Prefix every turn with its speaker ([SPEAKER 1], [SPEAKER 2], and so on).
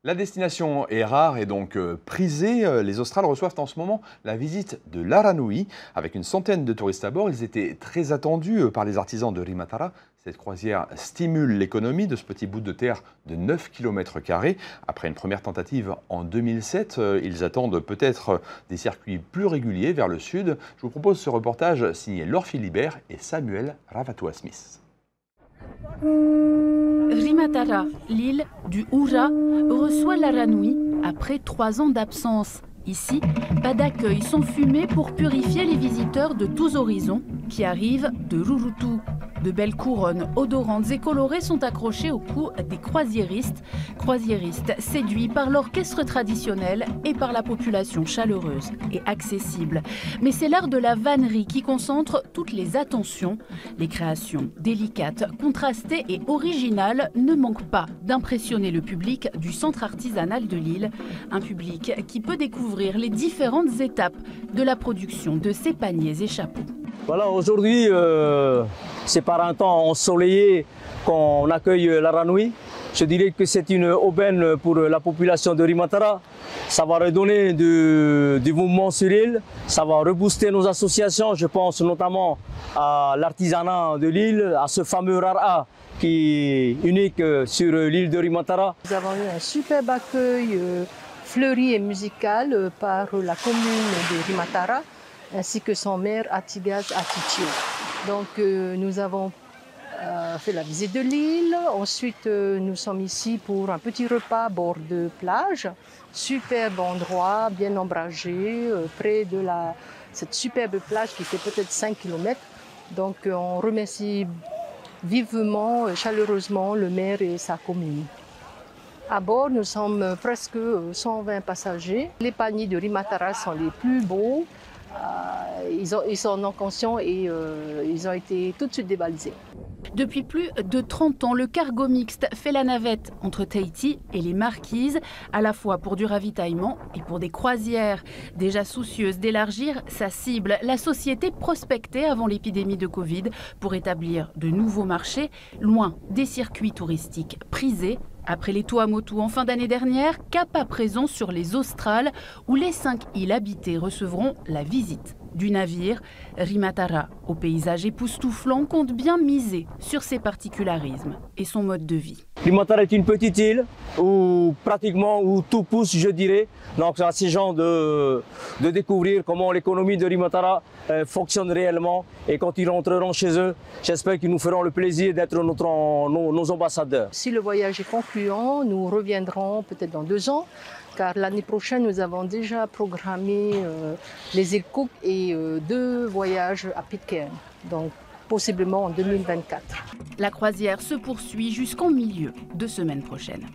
[SPEAKER 1] La destination est rare et donc prisée. Les Australes reçoivent en ce moment la visite de l'Aranui. Avec une centaine de touristes à bord, ils étaient très attendus par les artisans de Rimatara. Cette croisière stimule l'économie de ce petit bout de terre de 9 km². Après une première tentative en 2007, ils attendent peut-être des circuits plus réguliers vers le sud. Je vous propose ce reportage signé Laure Philibert et Samuel Ravatua-Smith.
[SPEAKER 2] Rimatara, l'île du Hura, reçoit l'Aranui après 3 ans d'absence. Ici, pas d'accueil sans fumée pour purifier les visiteurs de tous horizons qui arrivent de Rurutu. De belles couronnes odorantes et colorées sont accrochées au cou des croisiéristes. Croisiéristes séduits par l'orchestre traditionnel et par la population chaleureuse et accessible. Mais c'est l'art de la vannerie qui concentre toutes les attentions. Les créations délicates, contrastées et originales ne manquent pas d'impressionner le public du centre artisanal de l'île. Un public qui peut découvrir les différentes étapes de la production de ces paniers et chapeaux.
[SPEAKER 3] Voilà, aujourd'hui, c'est par un temps ensoleillé qu'on accueille l'Aranui. Je dirais que c'est une aubaine pour la population de Rimatara. Ça va redonner du mouvement sur l'île, ça va rebooster nos associations. Je pense notamment à l'artisanat de l'île, à ce fameux rara qui est unique sur l'île de Rimatara.
[SPEAKER 4] Nous avons eu un superbe accueil fleuri et musical par la commune de Rimatara, ainsi que son maire Atigaz Atichio. Donc nous avons fait la visite de l'île. Ensuite nous sommes ici pour un petit repas à bord de plage. Superbe endroit, bien ombragé, près de cette superbe plage qui fait peut-être 5 km. Donc on remercie vivement, chaleureusement le maire et sa commune. À bord, nous sommes presque 120 passagers. Les paniers de Rimatara sont les plus beaux. Ils sont en conscients et ils ont été tout de suite débalisés.
[SPEAKER 2] Depuis plus de 30 ans, le cargo mixte fait la navette entre Tahiti et les Marquises, à la fois pour du ravitaillement et pour des croisières. Déjà soucieuse d'élargir sa cible, la société prospectait avant l'épidémie de Covid pour établir de nouveaux marchés, loin des circuits touristiques prisés. Après les Tuamotu en fin d'année dernière, cap à présent sur les Australes, où les 5 îles habitées recevront la visite du navire. Rimatara, au paysage époustouflant, compte bien miser sur ses particularismes et son mode de vie.
[SPEAKER 3] Rimatara est une petite île où pratiquement où tout pousse, je dirais. Donc c'est à ces gens de découvrir comment l'économie de Rimatara fonctionne réellement. Et quand ils rentreront chez eux, j'espère qu'ils nous feront le plaisir d'être nos ambassadeurs.
[SPEAKER 4] Si le voyage est concluant, nous reviendrons peut-être dans 2 ans. Car l'année prochaine, nous avons déjà programmé les îles Cook et 2 voyages à Pitcairn, donc possiblement en 2024.
[SPEAKER 2] La croisière se poursuit jusqu'en milieu de semaine prochaine.